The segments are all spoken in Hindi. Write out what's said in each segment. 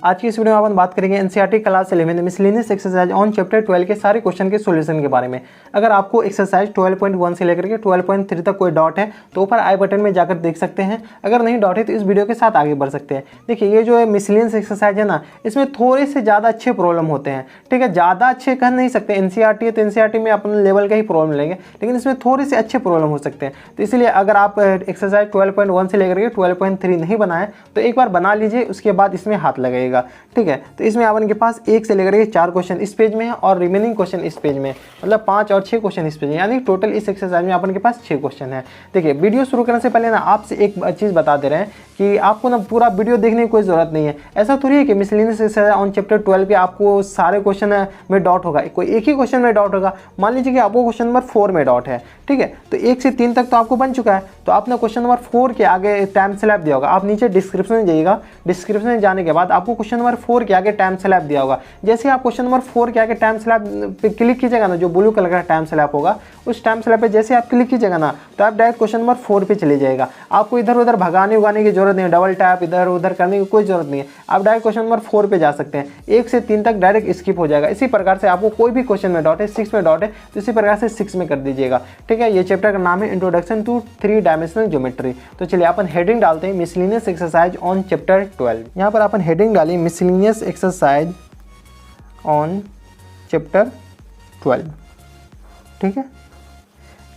आज की इस वीडियो में अपन बात करेंगे NCERT class 11 miscellaneous exercise on chapter 12 के सारे क्वेश्चन के सॉल्यूशन के बारे में। अगर आपको एक्सरसाइज 12.1 से लेकर के 12.3 तक कोई डाउट है तो ऊपर आई बटन में जाकर देख सकते हैं। अगर नहीं डाउट है तो इस वीडियो के साथ आगे बढ़ सकते हैं। देखिए ये जो है मिसलेनियस एक्सरसाइज है ना, इसमें थोड़े से ज़्यादा अच्छे प्रॉब्लम होते हैं। ठीक है, ज़्यादा अच्छे कह नहीं सकते, एनसीईआरटी है तो एनसीईआरटी में अपन लेवल का ही प्रॉब्लम लेंगे, लेकिन इसमें थोड़े से अच्छे प्रॉब्लम हो सकते हैं। तो इसलिए अगर आप एक्सरसाइज 12.1 से लेकर के 12.3 नहीं बनाए तो एक बार बना लीजिए, उसके बाद इसमें हाथ लगाइएगा। ठीक है, तो इसमें अपन के पास 1 से लेकर के 4 क्वेश्चन इस पेज में है और रिमेनिंग क्वेश्चन इस पेज में, मतलब 5 और 6 क्वेश्चन इस पेज में, यानी टोटल इस एक्सरसाइज में अपन के पास 6 क्वेश्चन है। देखिए वीडियो शुरू करने से पहले ना आपसे एक चीज़ बता दे रहे हैं कि आपको ना पूरा वीडियो देखने की कोई ज़रूरत नहीं है। ऐसा थोड़ी है कि मिसलेनियस एक्सरसाइज ऑन चैप्टर 12 के आपको सारे क्वेश्चन में डाउट होगा, कोई एक ही क्वेश्चन में डाउट होगा। मान लीजिए कि आपको क्वेश्चन नंबर 4 में डाउट है, ठीक है, तो 1 से 3 तक तो आपको बन चुका है, तो आपने क्वेश्चन नंबर 4 के आगे टाइम स्लैब दिया होगा। आप नीचे डिस्क्रिप्शन में जाइएगा, डिस्क्रिप्शन में जाने के बाद आपको क्वेश्चन नंबर 4 के आगे टाइम स्लैब दिया होगा। जैसे आप क्वेश्चन नंबर 4 के आगे टाइम स्लैब पे क्लिक कीजिएगा ना, जो ब्लू कलर का टाइम स्लैब होगा, उस टाइम स्लैब पे जैसे आप क्लिक कीजिएगा ना तो आप डायरेक्ट क्वेश्चन नंबर 4 पे चले जाएगा। आपको इधर उधर भगाने उगाने की जरूरत नहीं है, डबल टैप इधर उधर करने की कोई जरूरत नहीं है। आप डायरेक्ट क्वेश्चन नंबर 4 पे जा सकते हैं। 1 से 3 तक डायरेक्ट स्किप हो जाएगा। इसी प्रकार से आपको कोई भी क्वेश्चन में डाउट है, 6 में डाउट है, तो इसी प्रकार से 6 में कर दीजिएगा। ठीक है, ये चैप्टर का नाम है इंट्रोडक्शन टू 3 डायमेंशनल ज्योमेट्री। तो चलिए अपन हेडिंग डालते हैं मिसलेनियस एक्सरसाइज ऑन चैप्टर 12। यहाँ पर अपन हेडिंग डालिए मिसलेनियस एक्सरसाइज ऑन चैप्टर 12। ठीक है,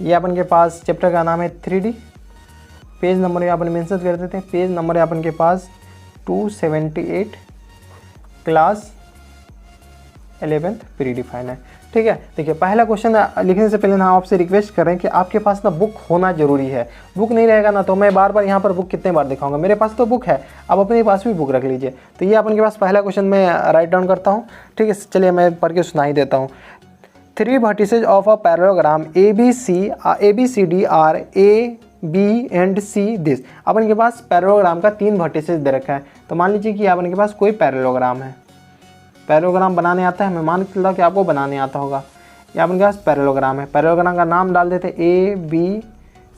ये अपन के पास चैप्टर का नाम है 3D। पेज नंबर अपन मेंशन कर देते हैं। पेज नंबर है अपन के पास 278, क्लास 11th प्री डिफाइन है। ठीक है, देखिए पहला क्वेश्चन लिखने से पहले ना आपसे रिक्वेस्ट कर रहे हैं कि आपके पास ना बुक होना जरूरी है। बुक नहीं रहेगा ना तो मैं बार बार यहाँ पर बुक कितने बार दिखाऊंगा। मेरे पास तो बुक है, आप अपने पास भी बुक रख लीजिए। तो ये अपन के पास पहला क्वेश्चन मैं राइट डाउन करता हूँ। ठीक है, चलिए मैं पढ़ के सुनाई देता हूँ। 3 vertices of a parallelogram ABCD are A, B and C this। अपन के पास पैरेललोग्राम का 3 वर्टिसेस दे रखा है। तो मान लीजिए कि अपन के पास कोई पैरेललोग्राम है। पैरेललोग्राम बनाने आता है, मैं मान के चलता हूँ कि आपको बनाने आता होगा। ये अपन के पास पैरेललोग्राम है। पैरेललोग्राम का नाम डाल देते A, B,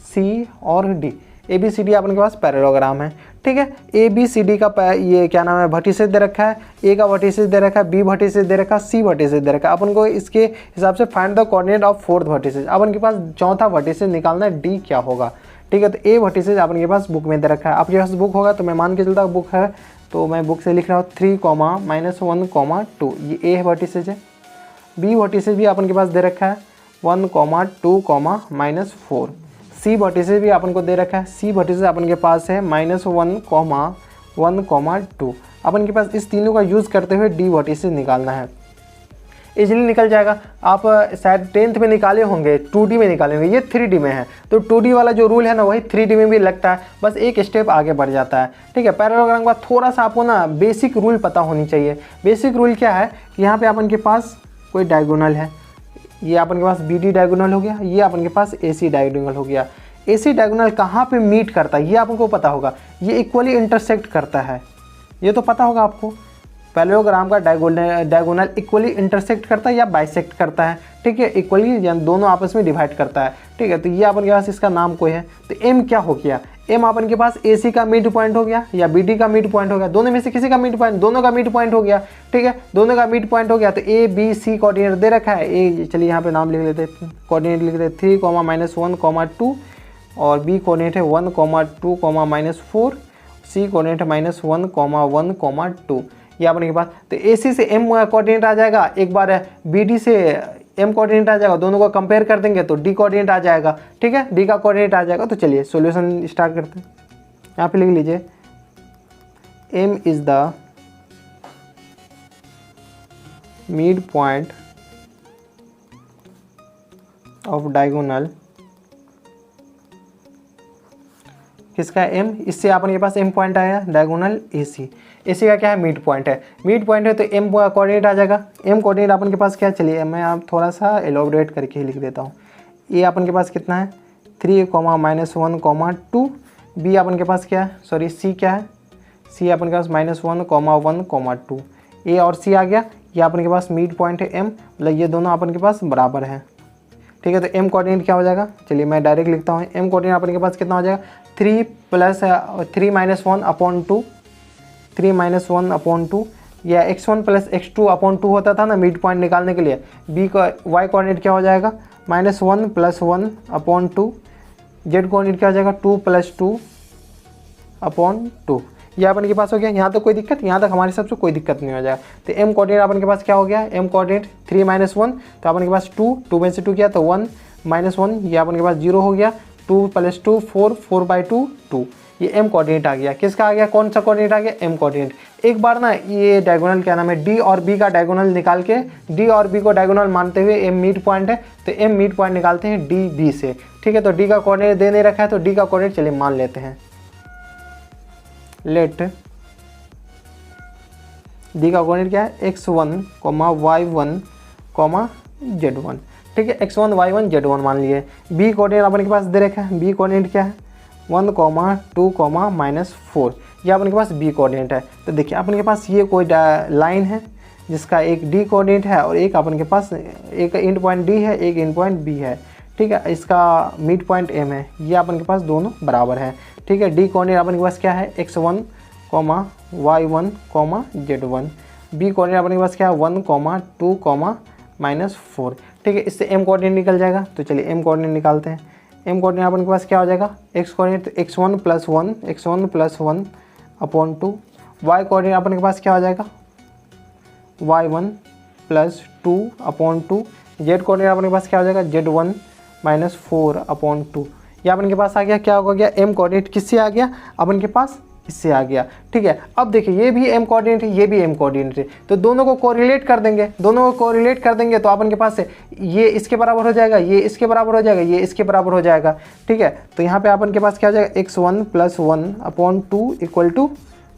C और D। ABCD अपन के पास पैरेललोग्राम है। ठीक है, ABCD का ये क्या नाम है वर्टिसेस दे रखा है। A का वर्टिसेस दे रखा है, B वर्टिसेस दे रखा है, C वर्टिसेस दे रखा है। अपन को इसके हिसाब से find the coordinate of 4th vertices. अपन के पास चौथा वर्टिसेस निकालना है, D क्या होगा। ठीक है, तो A वर्टिसेस अपन के पास बुक में दे रखा है। आपके पास बुक होगा तो मैं मान के चलता हूँ बुक है, तो मैं बुक से लिख रहा हूँ 3, -1, 2। ये A वर्टिसेस है। B वर्टिसेस भी अपन के पास दे रखा है 1, 2, -4। C वर्टिसेस भी अपन को दे रखा है। C वर्टिसेस अपन के पास है -1, 1, 2। अपन के पास इस तीनों का यूज़ करते हुए D वर्टिसेस निकालना है। इजीली निकल जाएगा। आप शायद 10th में निकाले होंगे, 2D में निकाले होंगे, ये 3D में है। तो 2D वाला जो रूल है ना वही 3D में भी लगता है, बस एक स्टेप आगे बढ़ जाता है। ठीक है, पैरेललोग्राम के बाद थोड़ा सा आपको ना बेसिक रूल पता होनी चाहिए। बेसिक रूल क्या है कि यहाँ पे अपन के पास कोई डायगोनल है, ये अपन के पास BD डायगोनल हो गया, ये अपन के पास AC डायगोनल हो गया। AC डायगोनल कहाँ पे मीट करता है ये आपको पता होगा, ये इक्वली इंटरसेक्ट करता है, ये तो पता होगा आपको। पैरेललोग्राम का डायगोनल इक्वली इंटरसेक्ट करता है या बाइसेक्ट करता है। ठीक है, इक्वली दोनों आपस में डिवाइड करता है। ठीक है, तो ये अपन के पास इसका नाम कोई है। तो M क्या हो गया, M अपन के पास AC का मिड पॉइंट हो गया या BD का मिड पॉइंट हो गया, दोनों में से किसी का मिड पॉइंट, दोनों का मिड पॉइंट हो गया। ठीक है, दोनों का मिड पॉइंट हो गया। तो A, B, C कोऑर्डिनेट दे रखा है। A चलिए यहाँ पे नाम लिख लेते हैं, कोऑर्डिनेट लिख लेते 3, -1, 2 और B कोऑर्डिनेट है 1, 2, -4। C कोऑर्डिनेट है -1, 1, 2। ये अपन के पास तो AC से M कोऑर्डिनेट आ जाएगा, एक बार BD से M कोऑर्डिनेट आ जाएगा, दोनों को कंपेयर कर देंगे तो D कोऑर्डिनेट आ जाएगा। ठीक है, D का कोऑर्डिनेट आ जाएगा। तो चलिए सॉल्यूशन स्टार्ट करते हैं। यहाँ पे लिख लीजिए M is the mid point of diagonal, किसका M, इससे अपन के पास M पॉइंट आया डायगोनल AC। AC का क्या है, मिड पॉइंट है। मिड पॉइंट है तो M कोऑर्डिनेट आ जाएगा। M कोऑर्डिनेट अपन के पास क्या, चलिए मैं आप थोड़ा सा एलोबरेट करके ही लिख देता हूँ। A अपन के पास कितना है 3, -1, 2। B अपन के पास क्या है, सॉरी C क्या है, C अपन के पास -1, 1, 2। A और C आ गया। ये अपन के पास मिड पॉइंट है M, मतलब ये दोनों अपन के पास बराबर है। ठीक है, तो M कोऑर्डिनेट क्या हो जाएगा, चलिए मैं डायरेक्ट लिखता हूँ। M कोऑर्डिनेट अपन के पास कितना हो जाएगा 3 + 3 - 1/2। 3 - 1 अपॉन 2, या x1 + x2 अपॉन 2 होता था ना मिड पॉइंट निकालने के लिए। b का y कोऑर्डिनेट क्या हो जाएगा, -1 + 1 अपॉन 2, z कोऑर्डिनेट क्या हो जाएगा 2 + 2 अपॉन 2। ये अपन के पास हो गया। यहाँ तक कोई दिक्कत, यहाँ तक हमारे हिसाब से कोई दिक्कत नहीं हो जाएगा। तो m कोऑर्डिनेट अपन के पास क्या हो गया, m कोऑर्डिनेट 3 - 1, तो अपन के पास 2 में से 2 किया तो 1 - 1, ये अपन के पास 0 हो गया। 2 + 2 4, 4/2 2, ये m कोऑर्डिनेट आ गया। किसका आ गया, कौन सा कोऑर्डिनेट आ गया, m कोऑर्डिनेट। एक बार ना ये डायगोनल क्या नाम है, d और b का डायगोनल निकाल के, d और b को डायगोनल मानते हुए m मिड पॉइंट है, तो m मिड पॉइंट निकालते हैं d b से। ठीक है, तो d का कोऑर्डिनेट दे नहीं रखा है, तो d का कोऑर्डिनेट चलिए मान लेते हैं। लेट d का कोऑर्डिनेट क्या है, x1, y1, z1। ठीक है, x1, y1, z1 मान लिए। b कोऑर्डिनेट अपन के पास दे रखा है, b कोऑर्डिनेट क्या है 1, 2, -4, ये अपन के पास b कोऑर्डिनेट है। तो देखिए अपन के पास ये कोई लाइन है जिसका एक d कोऑर्डिनेट है और एक अपन के पास एक एंड पॉइंट d है, एक एंड पॉइंट b है। ठीक है, इसका मिड पॉइंट m है, ये अपन के पास दोनों बराबर है। ठीक है, d कोऑर्डिनेट अपन के पास क्या है, x1, y1, z1। b coordinate अपन के पास क्या है 1, 2, -4। ठीक है, इससे m कोऑर्डिनेट निकल जाएगा। तो चलिए m कोऑर्डिनेट निकालते हैं। m कोऑर्डिनेट अपन के पास क्या हो जाएगा, x coordinate x1 + 1 upon 2। y coordinate अपन के पास क्या हो जाएगा y1 + 2 अपॉन 2। z कोऑर्डिनेट अपन के पास क्या हो जाएगा z1 - 4 अपॉन 2। ये अपन के पास आ गया, क्या हो गया, m कोऑर्डिनेट किससे आ गया अपन के पास, इससे आ गया। ठीक है, अब देखिए ये भी m कोऑर्डिनेट है, ये भी m कोऑर्डिनेट है, तो दोनों को कोरिलेट कर देंगे, तो अपन के पास ये इसके बराबर हो जाएगा, ये इसके बराबर हो जाएगा, ये इसके बराबर हो जाएगा। ठीक है, तो यहाँ पे अपन के पास क्या हो जाएगा x1 + 1 अपॉन 2 =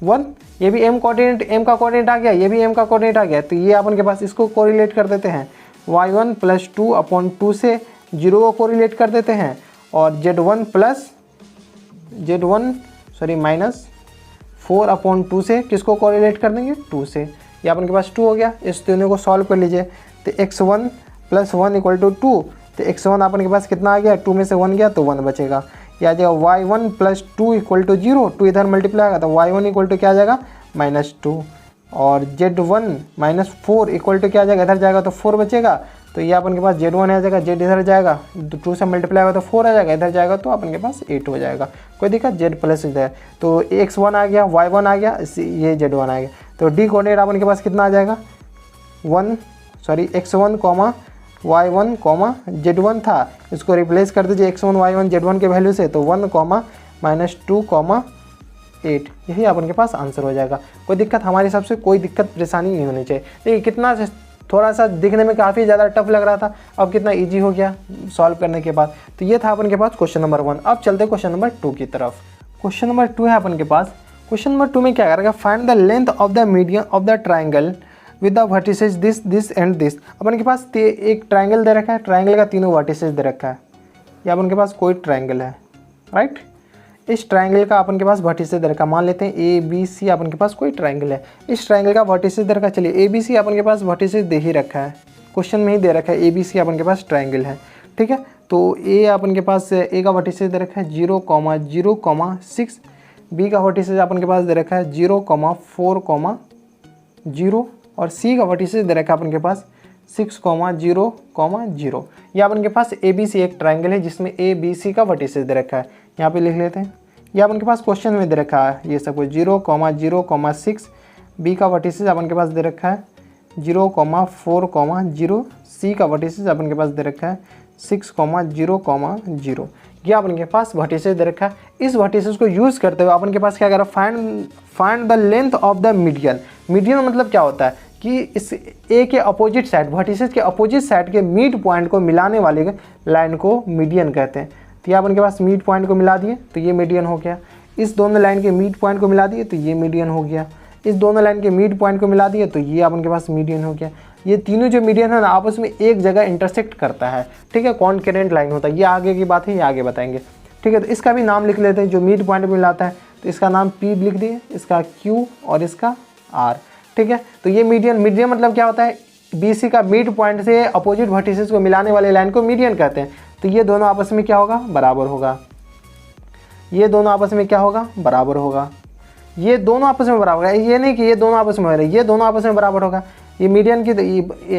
1। ये भी m कोऑर्डिनेट, m का कोऑर्डिनेट आ गया, ये भी m का कोऑर्डिनेट आ गया, तो ये अपन के पास इसको कोरिलेट कर देते हैं। y1 + 2 अपॉन 2 से 0 को कोरिलेट कर देते हैं, और z1 -4 अपॉन 2 से किसको कोरिलेट कर देंगे, 2 से। ये अपन के पास 2 हो गया। इस दोनों को सॉल्व कर लीजिए। तो x1 + 1 = 2, तो x1 अपन के पास कितना आ गया, 2 में से 1 गया तो 1 बचेगा। या जाएगा y1 + 2 = 0, 2 इधर मल्टीप्लाई आएगा तो y1 = क्या आ जाएगा -2, और z1 -4 = क्या आ जाएगा, इधर जाएगा तो 4 बचेगा। तो ये अपन के पास z1 आ जाएगा, z इधर जाएगा 2 से मल्टीप्लाई होगा तो 4 आ जाएगा, इधर जाएगा तो अपन के पास 8 हो जाएगा। कोई दिक्कत, z प्लस इधर, तो x1 आ गया, y1 आ गया, ये z1 आ गया। तो d कोऑर्डिनेट अपन के पास कितना आ जाएगा x1, y1, z1 था, इसको रिप्लेस कर दीजिए x1, y1, z1 के वैल्यू से, तो 1, -2, 8, यही अपन के पास आंसर हो जाएगा। कोई दिक्कत, हमारे हिसाब से कोई दिक्कत परेशानी नहीं होनी चाहिए। देखिए कितना थोड़ा सा दिखने में काफ़ी ज़्यादा टफ लग रहा था, अब कितना इजी हो गया सॉल्व करने के बाद। तो ये था अपन के पास क्वेश्चन नंबर 1। अब चलते हैं क्वेश्चन नंबर 2 की तरफ। क्वेश्चन नंबर 2 है अपन के पास। क्वेश्चन नंबर 2 में क्या करेगा, find the length of the median of the triangle with the vertices this and this. अपन के पास एक ट्राइंगल दे रखा है, ट्राइंगल का तीनों वर्टिसेस दे रखा है। या अपन के पास कोई ट्राइंगल है, राइट। इस ट्राइंगल का अपन के पास वर्टिसेस दे रखा, मान लेते हैं ABC अपन के पास कोई ट्राइंगल है। इस ट्राइंगल का वर्टिसेस दे रखा, चलिए ABC अपन के पास वर्टिसेस दे ही रखा है, क्वेश्चन में ही दे रखा है ABC अपन के पास ट्राइंगल है। ठीक है, तो A अपन के पास A का वर्टिसेस दे रखा है 0, 0, 6। B का वर्टिसेस अपन के पास दे रखा है 0, 4, 0, और C का वर्टिसेस दे रखा है अपन के पास 6, 0, 0। यह अपन के पास ABC एक ट्राइंगल है जिसमें ABC का वर्टिसेस दे रखा है, यहाँ पे लिख लेते हैं। यह अपन के पास क्वेश्चन में दे रखा है ये सब कुछ 0, 0, 6। B का वर्टिसेस अपन के पास दे रखा है 0, 4, 0। C का वर्टिसेस अपन के पास दे रखा है 6, 0, 0। यह अपन के पास वर्टिसेस दे रखा है। इस वर्टिसेस को यूज़ करते हुए अपन के पास क्या कर रहा है, find the length of the median. Median मतलब क्या होता है कि इस A के अपोजिट साइड, वर्टिसेस के अपोजिट साइड के मिड पॉइंट को मिलाने वाले लाइन को मीडियन कहते हैं। तो ये अपन के पास मिड पॉइंट को मिला दिए तो ये मीडियन हो गया। इस दोनों लाइन के मिड पॉइंट को मिला दिए तो ये मीडियन हो गया। इस दोनों लाइन के मिड पॉइंट को मिला दिए तो ये अपन के पास मीडियन हो गया। ये तीनों जो मीडियन है ना आपस में एक जगह इंटरसेक्ट करता है। ठीक है, कॉन्करेंट लाइन होता है, ये आगे की बात है, ये आगे बताएंगे। ठीक है, तो इसका भी नाम लिख लेते हैं, जो मिड पॉइंट मिलाता है तो इसका नाम P लिख दिए, इसका Q और इसका R। ठीक है, तो ये मीडियन मतलब क्या होता है, BC का मिड पॉइंट से अपोजिट वर्टिसेस को मिलाने वाले लाइन को मीडियन कहते हैं। तो ये दोनों आपस में क्या होगा, बराबर होगा। ये दोनों आपस में क्या होगा, बराबर होगा। ये दोनों आपस में बराबर है, ये नहीं कि ये दोनों आपस में हो रहे, ये दोनों आपस में बराबर होगा। ये मीडियन की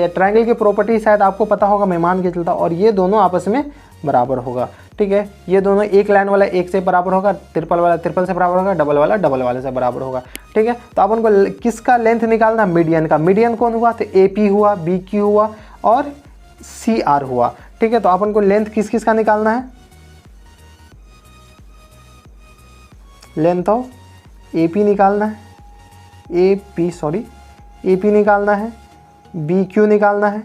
ट्रायंगल की प्रॉपर्टी शायद आपको पता होगा, मैं मान के चलता, और ये दोनों आपस में बराबर होगा। ठीक है, ये दोनों एक लाइन वाला एक से बराबर होगा, ट्रिपल वाला ट्रिपल से बराबर होगा, डबल वाला डबल वाले से बराबर होगा। ठीक है, तो अपन को किसका लेंथ निकालना, मीडियन का। मीडियन कौन हुआ, तो AP हुआ, BQ हुआ और CR हुआ। ठीक है, तो अपन को लेंथ किस किस का निकालना है, लेंथ ऑफ AP निकालना है, AP निकालना है, BQ निकालना है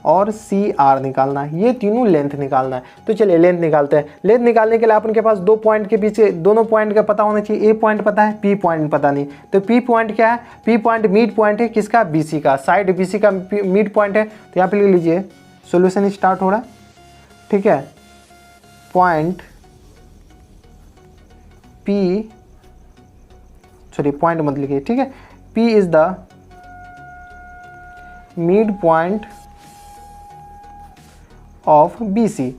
और CR निकालना है। ये तीनों लेंथ निकालना है। तो चलिए लेंथ निकालते हैं। लेंथ निकालने के लिए अपन के पास दो पॉइंट के पीछे दोनों पॉइंट का पता होना चाहिए। A पॉइंट पता है, P पॉइंट पता नहीं। तो P पॉइंट क्या है, P पॉइंट मिड पॉइंट है किसका, BC का, साइड BC का मिड पॉइंट है। तो यहाँ पे लिख लीजिए, सोल्यूशन स्टार्ट हो रहा है। ठीक है, पॉइंट पॉइंट मत लिखिए। ठीक है, P is the mid point of BC।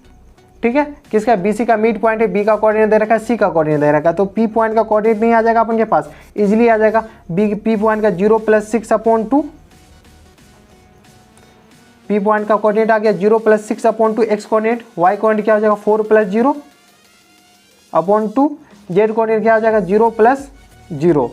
ठीक है, किसका, BC का मिड पॉइंट है, B का कोऑर्डिनेट दे रखा है, C का कोऑर्डिनेट दे रखा है। तो P पॉइंट का कोऑर्डिनेट नहीं आ जाएगा अपन के पास, इजीली आ जाएगा। P पॉइंट का 0 + 6/2, P पॉइंट का कोऑर्डिनेट आ गया 0 + 6/2, x कोऑर्डिनेट, y कोऑर्डिनेट क्या हो जाएगा 4 + 0/2, z कोऑर्डिनेट क्या हो जाएगा 0 + 0/2।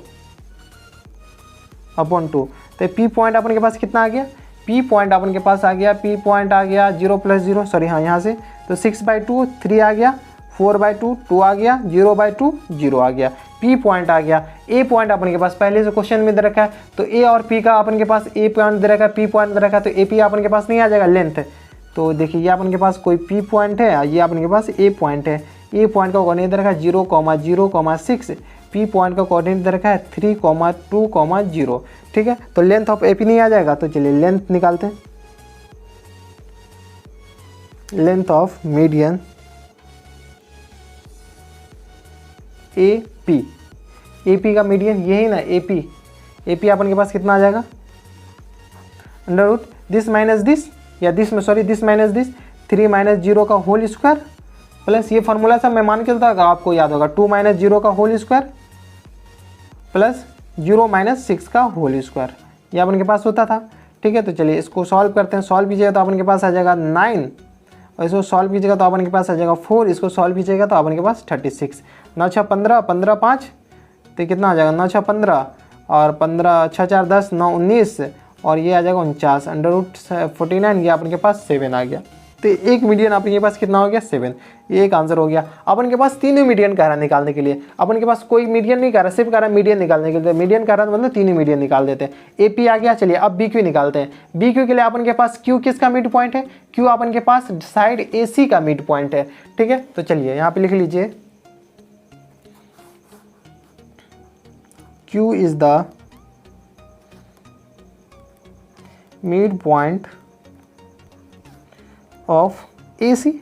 तो P पॉइंट अपन के पास कितना आ गया, P पॉइंट अपन के पास आ गया, P पॉइंट आ गया 0 + 0, सॉरी हाँ यहाँ से, तो 6/2 3 आ गया, 4/2 2 आ गया, 0/2 0 आ गया, P पॉइंट आ गया। A पॉइंट अपन के पास पहले से क्वेश्चन में दे रखा है, तो A और P का अपन के पास A पॉइंट दे रखा है, P पॉइंट दे रखा है, तो AP अपन के पास नहीं आ जाएगा लेंथ। तो देखिए ये अपन के पास कोई P पॉइंट है, ये अपन के पास A पॉइंट है। A पॉइंट का कोऑर्डिनेट दे रखा है 0,0,6, P पॉइंट का कोऑर्डिनेट दे रखा है 3,2,0। ठीक है, तो लेंथ ऑफ AP नहीं आ जाएगा। तो चलिए लेंथ निकालते हैं, length of median AP। AP का मीडियन यही ना, AP अपन के पास कितना आ जाएगा, अंडर दिस माइनस दिस, या दिस में सॉरी दिस माइनस दिस, 3 - 0 का होल स्क्वायर प्लस ये फार्मूला सब मैं मान के चलता हूँ, आपको याद होगा, 2 - 0 का होल स्क्वायर प्लस 0 - 6 का होल स्क्वायर, ये अपन के पास होता था। ठीक है, तो चलिए इसको सॉल्व करते हैं। सॉल्व कीजिएगा तो अपन के पास आ जाएगा 9, और इसको सॉल्व कीजिएगा तो अपन के पास आ जाएगा 4, इसको सॉल्व कीजिएगा तो अपन के पास 36, 9 × 6 15, 15 5, तो कितना आ जाएगा 9 × 6 15 और 15 6 4 10 9 19, और ये आ जाएगा 49, √49, ये अपन के पास 7 आ गया। तो एक मीडियन अपन के पास कितना हो गया 7, ये एक आंसर हो गया। अपन के पास तीनों मीडियन कह रहा है निकालने के लिए, अपन के पास कोई मीडियन नहीं कह रहा, सिर्फ कह रहा है मीडियन निकालने के लिए। मीडियन कह रहा है मतलब तीनों मीडियन निकाल देते हैं। AP आ गया, चलिए अब BQ निकालते हैं। BQ के लिए अपन के पास Q किसका मिड पॉइंट है, Q अपन के पास साइड AC का मिड पॉइंट है। ठीक है, तो चलिए यहाँ पे लिख लीजिए, Q is the mid point of AC।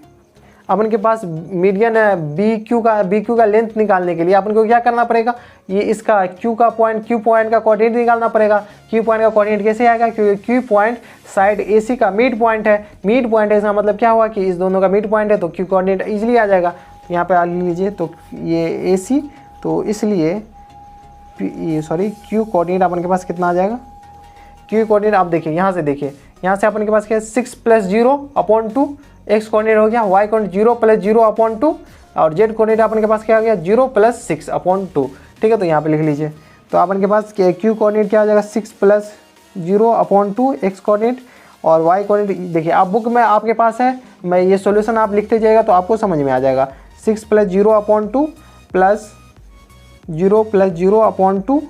अपन के पास मीडियन है BQ का लेंथ निकालने के लिए अपन को क्या करना पड़ेगा, ये इसका Q पॉइंट का कोऑर्डिनेट निकालना पड़ेगा। Q पॉइंट का कोऑर्डिनेट कैसे आएगा, क्योंकि Q पॉइंट साइड AC का मिड पॉइंट है। मिड पॉइंट है, इसका मतलब क्या हुआ कि इस दोनों का मिड पॉइंट है, तो Q कोऑर्डिनेट इजीली आ जाएगा। यहाँ पे आ लीजिए, तो ये AC, तो इसलिए ये Q कोऑर्डिनेट अपन के पास कितना आ जाएगा, Q कोऑर्डिनेट आप देखिए, यहाँ से देखिए, यहाँ से अपन के पास क्या है 6 + 0/2, x कोऑर्डिनेट हो गया, y कोऑर्डिनेट 0 + 0/2, और z कोऑर्डिनेट अपन के पास क्या आ गया 0 + 6/2। ठीक है, तो यहाँ पे लिख लीजिए, तो अपन के पास Q कोऑर्डिनेट क्या आ जाएगा 6 + 0/2 x कोऑर्डिनेट, और y कोऑर्डिनेट देखिए आप बुक में आपके पास है, मैं ये सॉल्यूशन आप लिखते जाइएगा तो आपको समझ में आ जाएगा। 6 + 0/2 प्लस 0 + 0/2,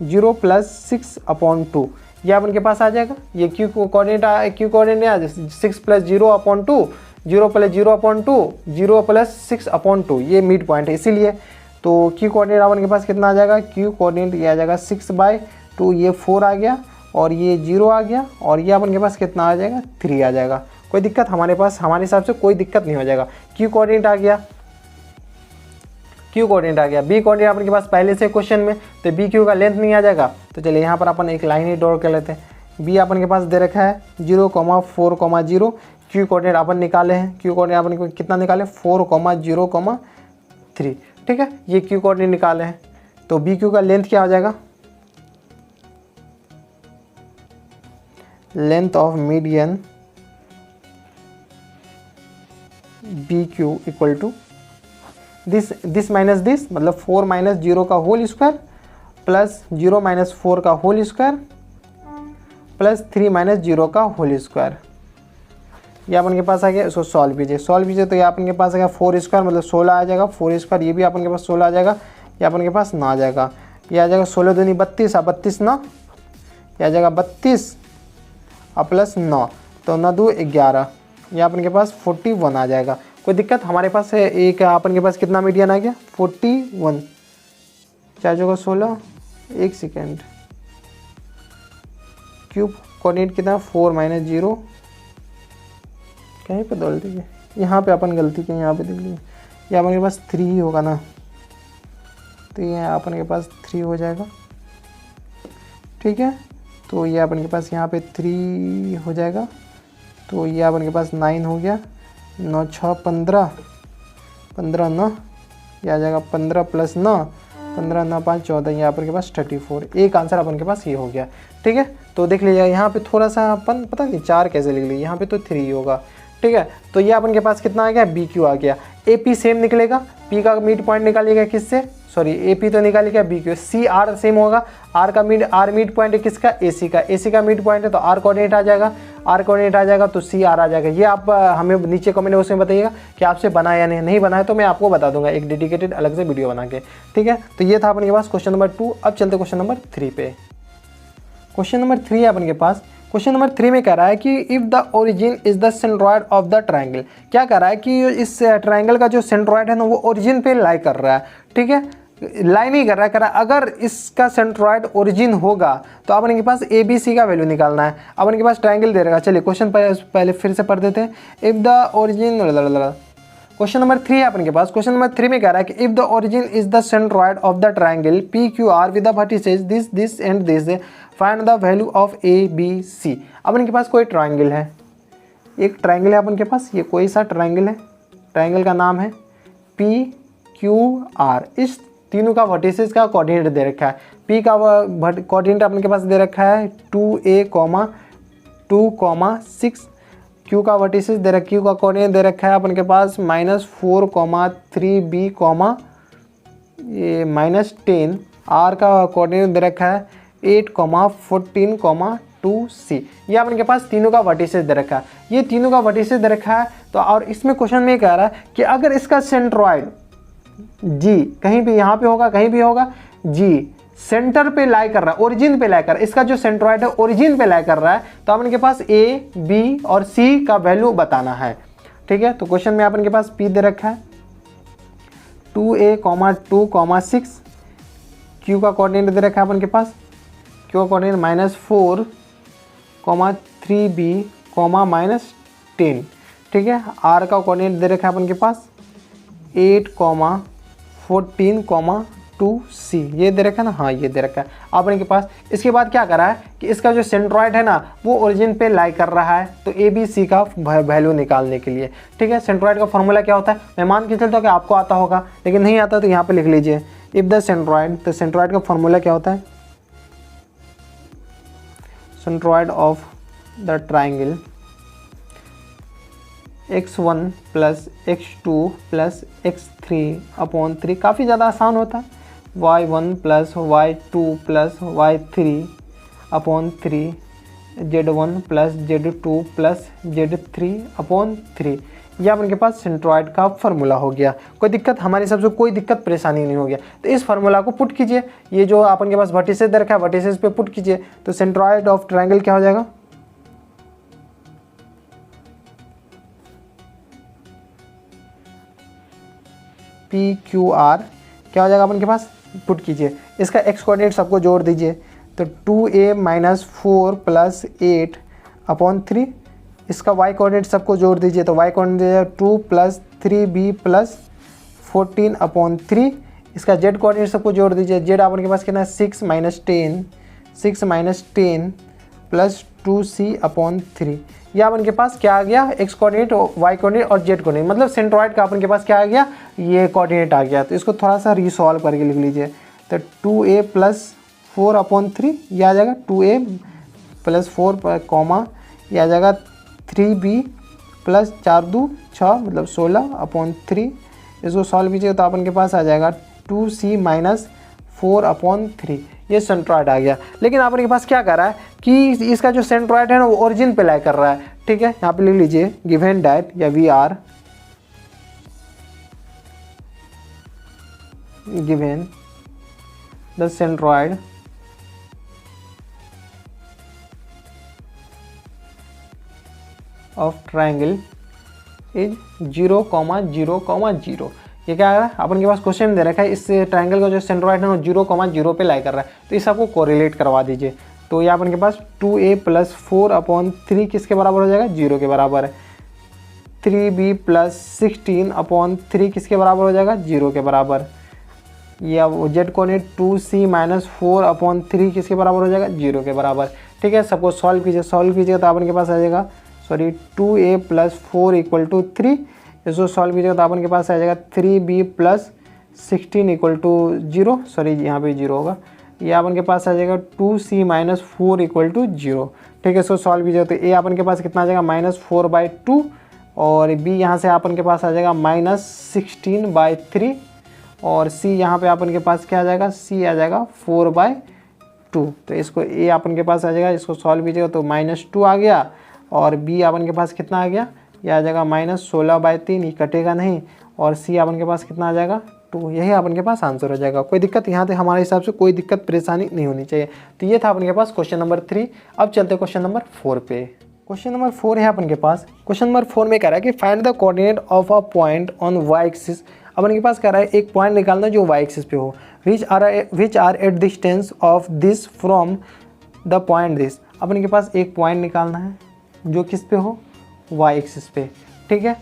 0 + 6/2, ये अपन के पास आ जाएगा। ये Q कोऑर्डिनेट 6 + 0/2, 0 + 0/2, 0 + 6/2, ये मिड पॉइंट है इसीलिए। तो Q कोऑर्डिनेट अपन के पास कितना आ जाएगा, Q कोऑर्डिनेट ये आ जाएगा 6/2, ये 4 आ गया, और ये 0 आ गया, और ये अपन के पास कितना आ जाएगा 3 आ जाएगा। कोई दिक्कत हमारे हिसाब से कोई दिक्कत नहीं हो जाएगा। Q कोऑर्डिनेट आ गया, Q कोऑर्डिनेट आ गया। B कोऑर्डिनेट अपन के पास पहले से क्वेश्चन में, तो BQ का लेंथ नहीं आ जाएगा। तो चलिए यहाँ पर अपन एक लाइन ही ड्रॉ कर लेते हैं। B अपन के पास दे रखा है 0,4,0, Q कोऑर्डिनेट अपन निकाले हैं, Q कोऑर्डिनेट अपन को कितना निकाले 4,0,3। ठीक है, ये Q कोऑर्डिनेट निकाले हैं। तो बी क्यू का लेंथ क्या हो जाएगा, length of median b q equal to this minus this, मतलब 4 माइनस 0 का होल स्क्वायर प्लस 0 माइनस 4 का होल स्क्वायर प्लस 3 माइनस 0 का होल स्क्वायर। ये अपन के पास आ गया, इसको सॉल्व कीजिए तो ये अपन के पास आ गया 4 स्क्वायर मतलब 16 आ जाएगा, 4 स्क्वायर ये भी अपन के पास 16 आ जाएगा, ये अपन के पास 9 आ जाएगा, ये आ जाएगा 16 दूनी 32 और 32 9, ये आ जाएगा 32 और प्लस 9 तो 9 2 11, ये अपन के पास 41 आ जाएगा। कोई दिक्कत, हमारे पास है एक अपन के पास कितना मीडियन आ गया 41, 4 जगह 16, एक सेकेंड, क्यूब कोऑर्डिनेट कितना 4 माइनस 0, कहीं पे गलती है, यहाँ पे अपन गलती की, यहाँ पे देख लीजिए, ये अपन के पास 3 ही होगा ना, तो ये अपन के पास 3 हो जाएगा, ठीक है। तो ये अपन के पास यहाँ पे 3 हो जाएगा, तो ये अपन के पास 9 हो गया, 9 6 15, 15 9, ये आ जाएगा 15 प्लस 9, 15 9 5 14, ये अपन के पास 34, एक आंसर अपन के पास ये हो गया, ठीक है। तो देख लीजिए यहाँ पे थोड़ा सा अपन पता नहीं 4 कैसे लिख लीजिए, यहाँ पे तो 3 होगा, ठीक है। तो ये अपन के पास कितना आ गया, बी क्यू आ गया। ए पी सेम निकलेगा, पी का मिड पॉइंट निकालिएगा किससे, सॉरी ए पी तो निकालिएगा B Q, C R same होगा, आर का मिड पॉइंट है किसका, ए सी का, ए सी का मिड पॉइंट है तो आर कोऑर्डिनेट आ जाएगा, आर कोऑर्डिनेट आ जाएगा तो सी आर आ जाएगा। ये आप हमें नीचे कमेंट बॉक्स में बताइएगा कि आपसे बना या नहीं बनाया तो मैं आपको बता दूंगा एक डेडिकेटेड अलग से वीडियो बना के, ठीक है। तो ये था अपन के पास क्वेश्चन नंबर 2। अब चलते क्वेश्चन नंबर 3 पे। क्वेश्चन नंबर 3 है अपन के पास। क्वेश्चन नंबर 3 में कह रहा है कि if the origin is the centroid of the triangle, क्या कह रहा है कि इस ट्रायंगल का जो सेंट्रॉयड है ना वो ओरिजिन पे लाई कर रहा है, ठीक है, लाई नहीं कर रहा है, कह रहा है अगर इसका सेंट्रॉयड ओरिजिन होगा तो अपन के पास ए बी सी का वैल्यू निकालना है। अपन के पास ट्रायंगल दे रहेगा, चलिए क्वेश्चन पहले फिर से पढ़ देते हैं। If the origin, question number 3 है अपन के पास। क्वेश्चन नंबर 3 में कह रहा है कि if the origin is the centroid of the triangle P Q R with the vertices this and this, find the value of A B C. अपन के पास कोई ट्रायंगल है, एक ट्रायंगल है अपन के पास, ये कोई सा ट्रायंगल है, ट्रायंगल का नाम है पी क्यू आर। इस तीनों का वर्टिसेस का कोऑर्डिनेट दे रखा है। पी का कोऑर्डिनेट अपन के पास दे रखा है 2a, 2, 6। क्यू का वर्टिसेस दे रखा, क्यू का कोऑर्डिनेट दे रखा है अपन के पास -4, 3b, ये -10। आर का कोऑर्डिनेट दे रखा है 8, 14, 2c। ये अपन के पास तीनों का वर्टिसेस दे रखा है। ये तीनों का वर्टिसेस दे रखा है तो और इसमें क्वेश्चन में कह रहा है कि अगर इसका सेंट्रॉयड जी कहीं भी यहाँ पे होगा, कहीं भी होगा, जी सेंटर पे लाई कर रहा है, ओरिजिन पे लाई कर रहा है, इसका जो सेंट्रॉयड है ओरिजिन पे लाई कर रहा है, तो अपन के पास ए, बी और सी का वैल्यू बताना है, ठीक है। तो क्वेश्चन में अपन के पास पी दे रखा है 2a, 2, 6। क्यू का कोऑर्डिनेट दे रखा है अपन के पास, क्यू का कोऑर्डिनेट -4, 3b, -10, ठीक है। आर का कोऑर्डिनेट दे रखा है अपन के पास 8, 14, 2c। ये दे रखा है ना, हाँ ये दे रखा है अपन के पास। इसके बाद क्या कर रहा है कि इसका जो सेंट्रॉयड है ना वो ओरिजिन पे लाई कर रहा है, तो ए बी सी का वैल्यू निकालने के लिए, ठीक है। सेंट्रॉयड का फॉर्मूला क्या होता है, मैं मान के चलता हूँ कि आपको आता होगा, लेकिन नहीं आता तो यहाँ पे लिख लीजिए इफ द सेंट्रॉयड। तो सेंट्रॉयड का फॉर्मूला क्या होता है, centroid of the triangle x1 plus x2 plus x3/3, काफ़ी ज़्यादा आसान होता है। y1 plus y2 plus y3/3, z1 plus z2 plus z3/3। यह अपन के पास सेंट्रॉयड का फार्मूला हो गया। कोई दिक्कत, हमारे हिसाब से कोई दिक्कत परेशानी नहीं हो गया। तो इस फार्मूला को पुट कीजिए, ये जो अपन के पास वर्टिसेस दे रखा है वर्टिसेस पे पुट कीजिए, तो सेंट्रॉयड ऑफ ट्रायंगल क्या हो जाएगा, पी क्यू आर क्या हो जाएगा अपन के पास, पुट कीजिए। इसका एक्स कोऑर्डिनेट सबको जोड़ दीजिए, तो 2a -4 प्लस 8/3। इसका y कोऑर्डिनेट सबको जोड़ दीजिए, तो y coordinate 2 plus 3b plus 14/3। इसका z कोऑर्डिनेट सबको जोड़ दीजिए, z अपन के पास कितना है 6 - 10 प्लस 2c/3। यह अपन के पास क्या आ गया, एक्स कोऑर्डिनेट, वाई कोऑर्डिनेट और जेड कोऑर्डिनेट, मतलब सेंट्रॉयड का अपन के पास क्या आ गया, ये कोऑर्डिनेट आ गया। तो इसको थोड़ा सा रिसॉल्व करके लिख लीजिए, तो 2a प्लस 4/3 ये आ जाएगा, 2a प्लस 4 कॉमा ये आ जाएगा 3b प्लस 4×2 6 मतलब 16/3। इसको सॉल्व कीजिएगा तो अपन के पास आ जाएगा 2c माइनस 4/3। ये सेंट्रॉइड आ गया। लेकिन अपन के पास क्या कर रहा है कि इसका जो सेंट्रॉइड है ना वो ओरिजिन पे लाई कर रहा है। ठीक है, यहाँ पे लिख लीजिए गिवन दैट या we are given the centroid of triangle is 0,0,0। ये क्या है, अपन के पास क्वेश्चन दे रखा है इस ट्राइंगल का जो सेंट्रॉइड है वो 0,0 पे लाई कर रहा है, तो इस सबको कोरिलेट करवा दीजिए। तो ये अपन के पास 2a प्लस 4/3 किसके बराबर हो जाएगा, 0 के बराबर है। 3b प्लस 16/3 किसके बराबर हो जाएगा, 0 के बराबर। या जेड कोऑर्डिनेट 2c माइनस 4/3 किसके बराबर हो जाएगा, 0 के बराबर। ठीक है, सबको सॉल्व कीजिए तो अपन के पास आ जाएगा 2a प्लस 4 = 3। इसको सॉल्व कीजिएगा तो अपन के पास आ जाएगा 3b प्लस 16 = 0। सॉरी यहाँ पे 0 होगा। ये अपन के पास आ जाएगा 2c माइनस 4 = 0। ठीक है, इसको सॉल्व कीजिएगा तो a अपन के पास कितना आ जाएगा -4/2 और b यहाँ से अपन के पास आ जाएगा -16/3 और c यहाँ पे अपन के पास क्या आ जाएगा, c आ जाएगा 4/2। तो इसको a अपन के पास आ जाएगा, इसको सॉल्व कीजिएगा तो -2 आ गया और b अपन के पास कितना आ गया, ये आ जाएगा -16/3, ये कटेगा नहीं और c अपन के पास कितना आ जाएगा 2। यही अपन के पास आंसर हो जाएगा। कोई दिक्कत यहाँ पे हमारे हिसाब से कोई दिक्कत परेशानी नहीं होनी चाहिए। तो ये था अपन के पास क्वेश्चन नंबर 3। अब चलते क्वेश्चन नंबर 4 पे। क्वेश्चन नंबर 4 है अपन के पास। क्वेश्चन नंबर 4 में कह रहा है कि find the coordinate of a point on Y axis. अपन के पास कह रहा है एक पॉइंट निकालना जो वाई एक्सिस पे हो, which are at distance of this from the point this. अपन के पास एक पॉइंट निकालना है जो किस पे हो, वाई एक्सिस पे। ठीक है,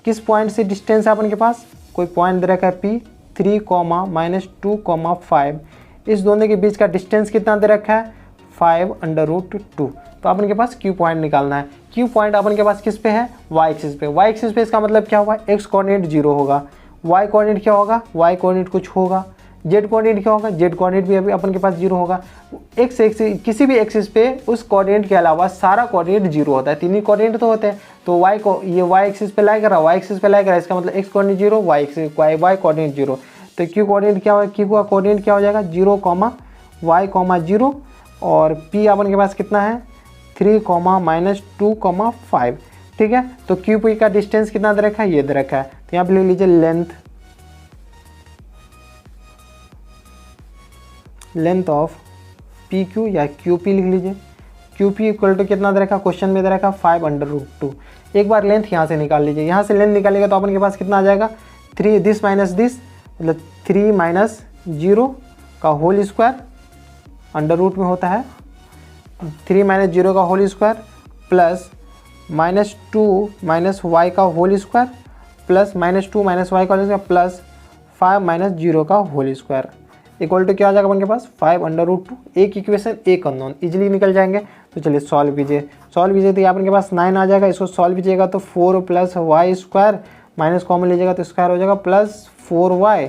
किस पॉइंट से डिस्टेंस है अपन के पास, कोई पॉइंट दे रखा है P 3, -2, 5। इस दोनों के बीच का डिस्टेंस कितना दे रखा है 5√2। तो अपन के पास Q पॉइंट निकालना है। Q पॉइंट अपन के पास किस पे है, वाई एक्सिस पे। वाई एक्सिस पे इसका मतलब क्या हुआ, x कोऑर्डिनेट 0 होगा, y कोऑर्डिनेट क्या होगा, y कोऑर्डिनेट कुछ होगा, z कोऑर्डिनेट क्या होगा, z कोऑर्डिनेट भी अभी अपन के पास 0 होगा। x एक्सिस किसी भी एक्सिस पे उस कोऑर्डिनेट के अलावा सारा कोऑर्डिनेट 0 होता है, 3 ही कोऑर्डिनेट तो होते हैं। तो y को ये y एक्सिस पे लाई कर रहा है, y एक्सिस पे लाई कर रहा है, इसका मतलब x coordinate 0, y axis y coordinate 0। तो q कोऑर्डिनेट क्या होगा, q का कोऑर्डिनेट क्या हो जाएगा 0, y, 0 और p अपन के पास कितना है 3, -2, 5। ठीक है, तो q p का डिस्टेंस कितना दे रखा है, ये दे रखा है। तो यहाँ पे लिख लीजिए लेंथ ऑफ पी क्यू या क्यू पी लिख लीजिए। क्यू पी इक्वल टू कितना दे रखा, क्वेश्चन में दे रखा 5√2। एक बार लेंथ यहाँ से निकाल लीजिए, यहाँ से लेंथ निकालेगा तो अपन के पास कितना आ जाएगा 3 दिस माइनस दिस मतलब 3 - 0 का होल स्क्वायर अंडर रूट में होता है 3 - 0 का होल स्क्वायर प्लस -2 - y का होल स्क्वायर प्लस -2 - y का होल स्क्वायर प्लस 5 - 0 का होल स्क्वायर इक्वल टू क्या आ जाएगा अपन के पास 5√2। एक इक्वेशन एक अननोन इजीली निकल जाएंगे। तो चलिए सॉल्व कीजिए तो यहाँ अपन के पास 9 आ जाएगा। इसको सॉल्व कीजिएगा तो 4 + y² माइनस कॉमन लीजिएगा तो स्क्वायर हो जाएगा प्लस 4y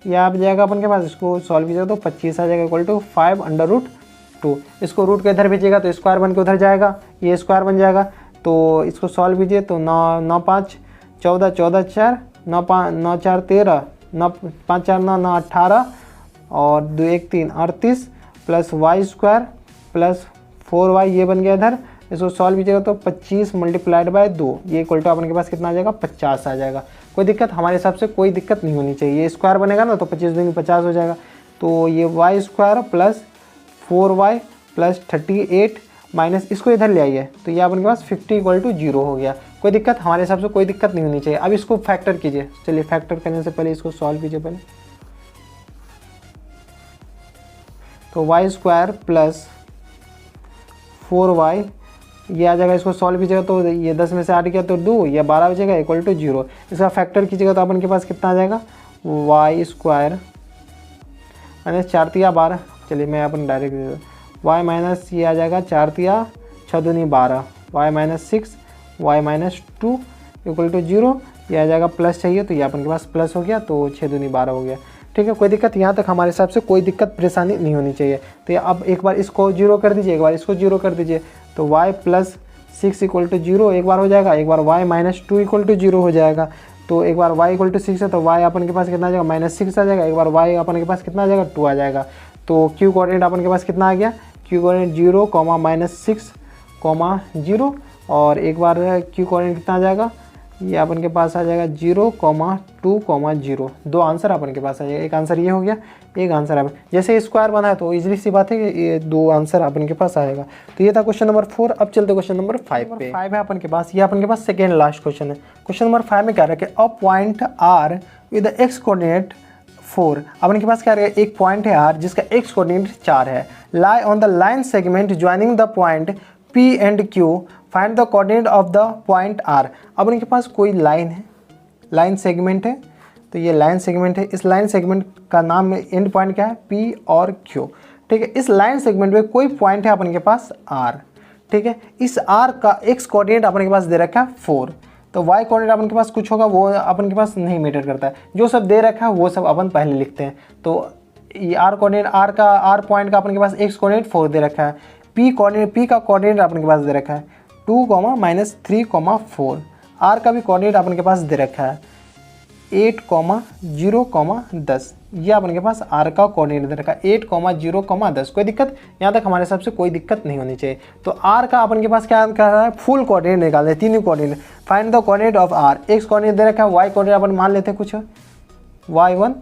यह आ जाएगा अपन के पास। इसको सॉल्व कीजिएगा तो 25 आ जाएगा इक्वल टू 5√2। इसको रूट के इधर भेजिएगा तो स्क्वायर बन के उधर जाएगा, ये स्क्वायर बन जाएगा। तो इसको सॉल्व कीजिए तो 9 × 5 = 14, 14 × 4 9 × 4 = 13, 9 × 5 = 9, 9 × 18 और 2 × 1 = 3 38 प्लस y² प्लस 4y ये बन गया इधर। इसको सॉल्व कीजिएगा तो 25 × 2 ये इक्वल टू अपन के पास कितना आ जाएगा 50 आ जाएगा। कोई दिक्कत हमारे हिसाब से कोई दिक्कत नहीं होनी चाहिए। ये स्क्वायर बनेगा ना तो 25 दूनी 50 हो जाएगा। तो ये y² plus 4y plus 38 minus इसको इधर ले आइए तो ये अपन के पास 50 = 0 हो गया। कोई दिक्कत हमारे हिसाब से कोई दिक्कत नहीं होनी चाहिए। अब इसको फैक्टर कीजिए। चलिए फैक्टर करने से पहले इसको सॉल्व कीजिए पहले। तो y² प्लस 4y ये आ जाएगा। इसको सॉल्व कीजिएगा तो ये 10 में से 8 गया तो 2, ये 12 बचेगा इक्वल टू 0। इसका फैक्टर कीजिएगा तो अपन के पास कितना आ जाएगा y² माइनस 4 × 12। चलिए मैं अपन डायरेक्ट y माइनस ये आ जाएगा 4 × 6 दूनी 12 y - 6 y - 2 इक्वल टू 0। ये आ जाएगा प्लस चाहिए तो ये अपन के पास प्लस हो गया तो 6 दूनी 12 हो गया। ठीक है, कोई दिक्कत यहाँ तक हमारे हिसाब से कोई दिक्कत परेशानी नहीं होनी चाहिए। तो ये अब एक बार इसको 0 कर दीजिए, एक बार इसको 0 कर दीजिए, तो y + 6 = 0 एक बार हो जाएगा, एक बार y - 2 = 0 हो जाएगा। तो एक बार y = 6 है तो y अपन के पास कितना आ जाएगा, -6 आ जाएगा, एक बार y अपन के पास कितना आ जाएगा, 2 आ जाएगा। तो q कोऑर्डिनेट अपन के पास कितना आ गया, q कोऑर्डिनेट 0, -6, 0 और एक बार q कोऑर्डिनेट कितना आ जाएगा, ये अपन के पास आ जाएगा 0, 2, 0। दो आंसर अपन के पास आ जाएगा, एक आंसर ये हो गया, एक आंसर अपन जैसे स्क्वायर बना है तो इजीली सी बात है कि ये 2 आंसर अपन के पास आएगा। तो ये था क्वेश्चन नंबर 4। अब चलते क्वेश्चन नंबर 5 पे। 5 है अपन के पास, ये अपन के पास सेकेंड लास्ट क्वेश्चन है। क्वेश्चन नंबर 5 में क्या रखे, a point r with x coordinate 4, अपन के पास क्या रहेगा, एक पॉइंट है r जिसका x कोऑर्डिनेट 4 है, lie on the line segment joining the point P and Q, find the coordinate of the point R। अब इनके पास कोई लाइन है, लाइन सेगमेंट है, तो ये लाइन सेगमेंट है, इस लाइन सेगमेंट का नाम में एंड पॉइंट क्या है, P और Q, ठीक है। इस लाइन सेगमेंट में कोई पॉइंट है अपन के पास R, ठीक है। इस R का x कोऑर्डिनेट अपन के पास दे रखा है 4, तो y कोऑर्डिनेट अपन के पास कुछ होगा वो अपन के पास नहीं मैटर करता है, जो सब दे रखा है वो सब अपन पहले लिखते हैं। तो ये R कोऑर्डिनेट, R पॉइंट का अपन के पास x कोऑर्डिनेट 4 दे रखा है, P का कोऑर्डिनेट अपन के पास दे रखा है 2, -3, 4, R का भी कोऑर्डिनेट अपन के पास दे रखा है 8, 0, 10। ये अपन के पास R का कोऑर्डिनेट दे रखा है 8, 0, 10। कोई दिक्कत, यहाँ तक हमारे हिसाब से कोई दिक्कत नहीं होनी चाहिए। तो R का अपन के पास क्या कर रहा है, फुल कोऑर्डिनेट निकाल रहे हैं, तीनों coordinate. Find the coordinate of R, x coordinate दे रखा है, y कोऑर्डिनेट अपन मान लेते हैं कुछ y1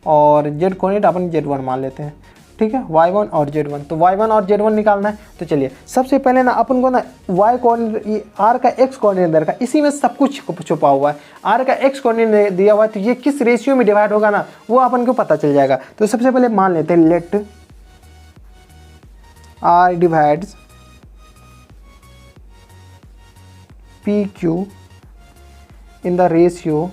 और z कोऑर्डिनेट अपन z1 मान लेते हैं, ठीक है, y1 और z1। तो y1 और z1 निकालना है। तो चलिए सबसे पहले ना अपन को ना y कोऑर्डिनेट, r का x कोऑर्डिनेट दे रखा है, इसी में सब कुछ छुपा हुआ है। r का x कोऑर्डिनेट दिया हुआ है तो ये किस रेशियो में डिवाइड होगा ना वो अपन को पता चल जाएगा। तो सबसे पहले मान लेते हैं, let r divides pq in the ratio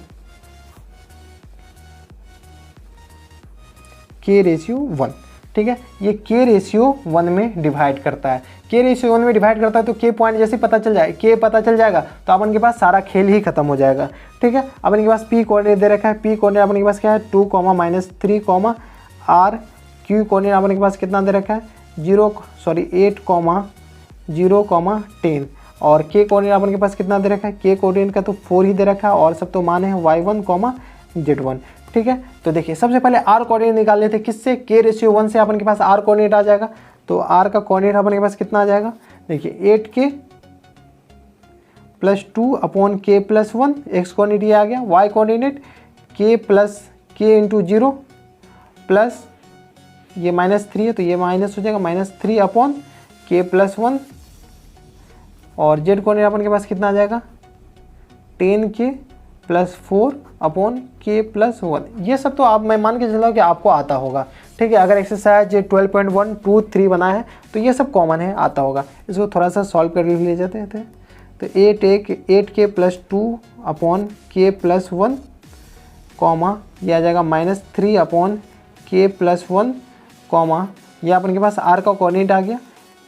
k/1, ठीक है। ये k/1 में डिवाइड करता है, k/1 में डिवाइड करता है तो k पॉइंट जैसे पता चल जाए, k पता चल जाएगा तो अपन के पास सारा खेल ही खत्म हो जाएगा, ठीक है। अपन के पास p कोऑर्डिनेट दे रखा है, p कोऑर्डिनेट अपन के पास क्या है 2, -3, r, q कोऑर्डिनेट अपन के पास कितना दे रखा है 8, 0, 10 और k कोऑर्डिनेट अपन के पास कितना दे रखा है, k कोऑर्डिनेट का तो 4 ही दे रखा है और सब तो मान है y1, z1, ठीक है। तो देखिए सबसे पहले r कोऑर्डिनेट निकाल लेते हैं, किससे, k/1 से अपन के पास r कोऑर्डिनेट आ जाएगा। तो r का कोऑर्डिनेट अपन के पास कितना आ जाएगा, देखिए 8k + 2 k + 1, x कोऑर्डिनेट ये आ गया, y coordinate k + k × 0 plus ये -3 है तो ये माइनस हो जाएगा, -3 k + 1 और z कोऑर्डिनेट अपन के पास कितना आ जाएगा 10k + 4 k + 1। ये सब तो आप, मैं मान के चला कि आपको आता होगा, ठीक है। अगर एक्सरसाइज 12.1, 2, 3 बना है तो ये सब कॉमन है, आता होगा। इसको थोड़ा सा सॉल्व कर ले जाते हैं। तो 8k + 2 k + 1 ये आ जाएगा -3 k + 1 ये अपन के पास r का कोऑर्डिनेट आ गया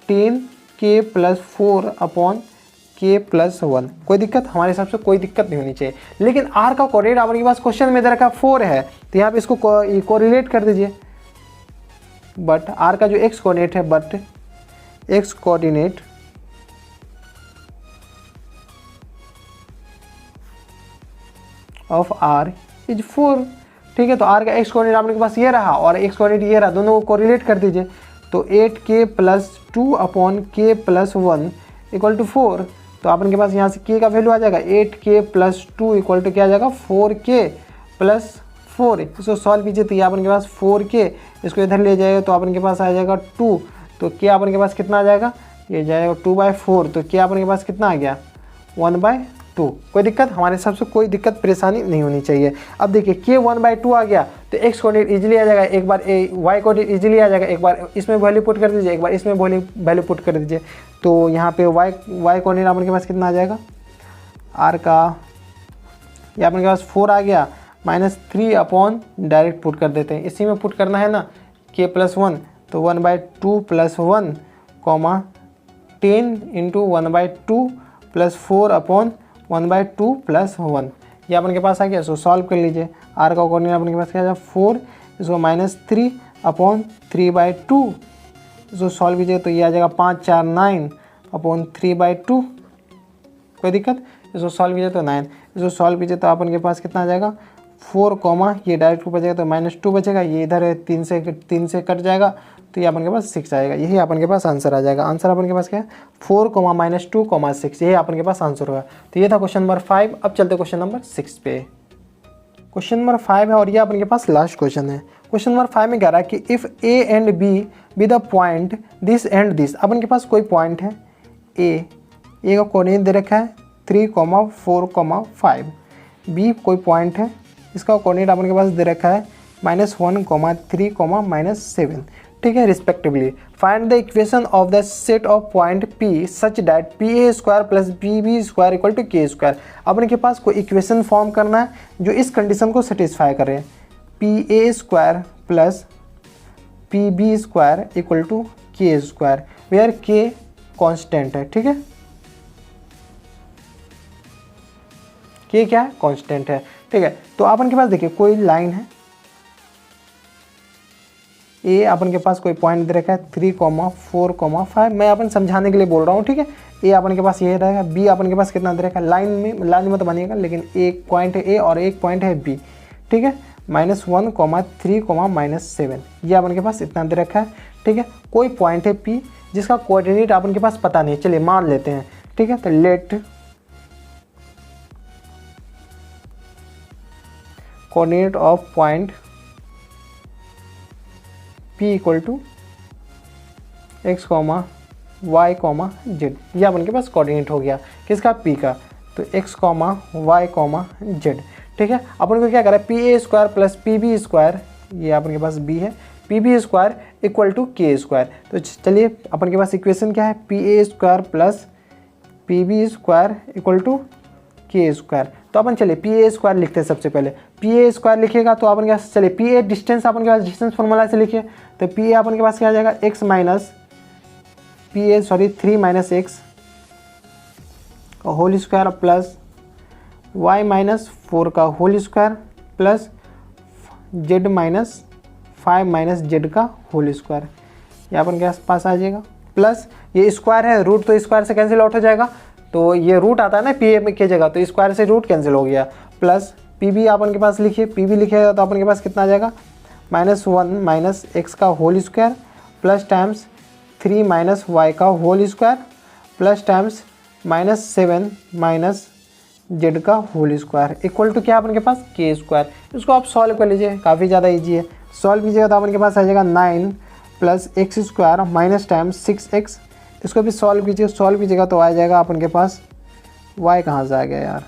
10k + 4 k + 1। कोई दिक्कत, हमारे हिसाब से कोई दिक्कत नहीं होनी चाहिए। लेकिन r का कोऑर्डिनेट आपके पास क्वेश्चन में दे रखा 4 है तो यहाँ पे इसको कोरिलेट कर दीजिए। बट r का जो x कोऑर्डिनेट है, but x coordinate of r is 4, ठीक है। तो r का x कोऑर्डिनेट आपके पास ये रहा और x कोऑर्डिनेट ये रहा, दोनों को कोरिलेट कर दीजिए। तो 8k + 2 k + 1 = 4। तो अपन के पास यहाँ से k का वैल्यू आ जाएगा 8k + 2 क्या आ जाएगा 4k + 4। इसको सॉल्व कीजिए तो ये अपन के पास 4k, इसको इधर ले जाएगा तो अपन के पास आ जाएगा 2। तो k अपन के पास कितना आ जाएगा, ये जाएगा 2/4। तो k अपन के पास कितना आ गया 1/2। कोई दिक्कत, हमारे हिसाब से कोई दिक्कत परेशानी नहीं होनी चाहिए। अब देखिए k 1/2 आ गया तो x कोऑर्डिनेट इजीली आ जाएगा, एक बार y कोऑर्डिनेट इजीली आ जाएगा, एक बार इसमें वैल्यू पुट कर दीजिए, एक बार इसमें वैल्यू पुट कर दीजिए। तो यहाँ पे y कोऑर्डिनेट अपन के पास कितना आ जाएगा, r का ये अपन के पास 4 आ गया, -3 डायरेक्ट पुट कर देते हैं, इसी में पुट करना है ना k + 1। तो 1/2 + 1 10 × 1/2 + 4 1/2 + 1 ये अपन के पास आ गया। सो सॉल्व कर लीजिए। r का कोऑर्डिनेट अपन के पास क्या आ जाएगा 4, इसको -3/3/2, इसको सॉल्व कीजिएगा तो ये आ जाएगा 5 4 9/3/2। कोई दिक्कत? इसको सॉल्व कीजिए तो 9, इसको सॉल्व कीजिए तो अपन के पास कितना आ जाएगा 4, ये डायरेक्ट ऊपर जाएगा तो -2 बचेगा, ये इधर है 3 से कट जाएगा तो ये अपन के पास 6 आएगा। यही अपन के पास आंसर आ जाएगा। आंसर अपन के पास क्या है 4, -2, 6, यही अपन के पास आंसर होगा। तो ये था क्वेश्चन नंबर 5। अब चलते क्वेश्चन नंबर 6 पे। क्वेश्चन नंबर 5 है और ये अपन के पास लास्ट क्वेश्चन है। क्वेश्चन नंबर 5 में कह रहा है कि if A and B be the point this and this. अपन के पास कोई पॉइंट है ए का कोऑर्डिनेट दे रखा है 3, 4, 5। बी कोई पॉइंट है, इसका कोऑर्डिनेट अपन के पास दे रखा है -1, 3, -7, ठीक है, respectively. Find the equation of the set of point P such that PA² + PB² = K²। अपन के पास कोई इक्वेशन फॉर्म करना है जो इस कंडीशन को सेटिस्फाई करे, PA² + PB² = K², where K constant है, ठीक है। K क्या है? कांस्टेंट है, ठीक है। तो अपन के पास देखिए कोई लाइन है ए, अपन के पास कोई पॉइंट दे रखा है 3, 4, 5। मैं अपन समझाने के लिए बोल रहा हूँ, ठीक है। ए अपन के पास ये रहेगा, बी अपन के पास कितना दे रखा है लाइन में मत बनिएगा, लेकिन एक पॉइंट है ए और एक पॉइंट है बी, ठीक है। -1, 3, -7, ये अपन के पास इतना दे रखा है, ठीक है। कोई पॉइंट है पी जिसका कोऑर्डिनेट अपन के पास पता नहीं है, चलिए मान लेते हैं, ठीक है। तो let coordinate of point P = x, y, z, यह अपन के पास कोऑर्डिनेट हो गया किसका P का। तो x, y, z, ठीक है। अपन को क्या करा है PA² + PB², ये अपन के पास B है, PB² = K²। तो चलिए अपन के पास इक्वेशन क्या है PA² + PB² = K²। तो अपन चलिए PA² लिखते हैं सबसे पहले। PA² लिखिएगा तो अपन के पास चलिए PA डिस्टेंस अपन के पास डिस्टेंस फॉर्मूला से लिखिए। तो PA अपन के पास क्या आ जाएगा 3 - x का होल स्क्वायर प्लस y - 4 का whole square plus z - 5 - z का होल स्क्वायर, ये अपन के पास आ जाएगा। प्लस ये स्क्वायर है, रूट तो स्क्वायर से कैंसिल आउट हो जाएगा, तो ये रूट आता है ना PA की जगह, तो स्क्वायर से रूट कैंसिल हो गया। प्लस PB अपन के पास लिखिए, PB लिखिएगा तो अपन के पास कितना आ जाएगा -1 - x का whole square plus times 3 - y का whole square plus times -7 - z का होल स्क्वायर इक्वल टू क्या अपन के पास K²। इसको आप सॉल्व कर लीजिए, काफ़ी ज़्यादा ईजी है। सॉल्व कीजिएगा तो अपन के पास आ जाएगा 9 + x² माइनस टाइम्स 6x। इसको भी सॉल्व कीजिएगा तो आ जाएगा अपन के पास y कहाँ से आ गया यार,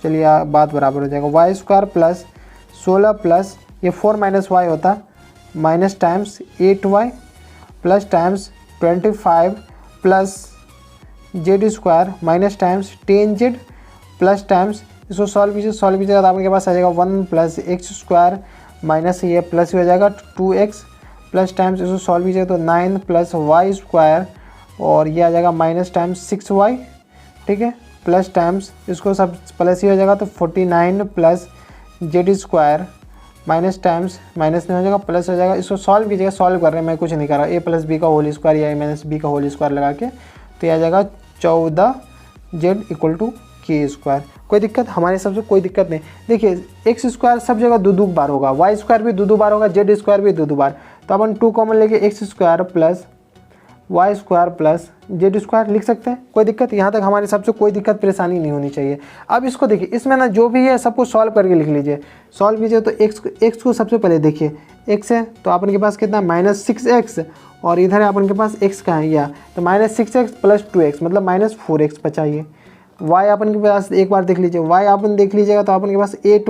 चलिए बात बराबर हो जाएगा y² प्लस 16 प्लस ये 4 - y होता minus times 8y plus times 25 plus z² minus times 10z plus times, इसको सॉल्व कीजिएगा तो आपके पास आ जाएगा 1 + x² माइनस ये प्लस हो जाएगा 2x प्लस टाइम्स, इसको सॉल्व कीजिएगा तो 9 + y² और ये आ जाएगा माइनस टाइम्स 6y, ठीक है। प्लस टाइम्स इसको सब प्लस ही हो जाएगा तो 49 plus z² minus times minus नहीं हो जाएगा प्लस हो जाएगा। इसको सॉल्व कीजिएगा, सॉल्व कर रहे हैं मैं कुछ नहीं कर रहा, a + b का होल स्क्वायर या a - b का होल स्क्वायर लगा के, तो ये आ जाएगा 14z = K²। कोई दिक्कत हमारे हिसाब से कोई दिक्कत नहीं। देखिए x² सब जगह दो बार होगा, y² भी दो बार होगा, z² भी दो बार, तो अपन 2 कॉमन लेके x² plus y² plus z² लिख सकते हैं, कोई दिक्कत यहाँ तक हमारे हिसाब से कोई दिक्कत परेशानी नहीं होनी चाहिए। अब इसको देखिए, इसमें ना जो भी है सबको सॉल्व करके लिख लीजिए। सॉल्व कीजिए तो x को सबसे पहले देखिए, x है तो अपन के पास कितना -6x और इधर है अपन के पास x का है या तो -6x प्लस 2x मतलब -4x बचाइए। y अपन के पास एक बार देख लीजिए, y अपन देख लीजिएगा तो अपन के पास 8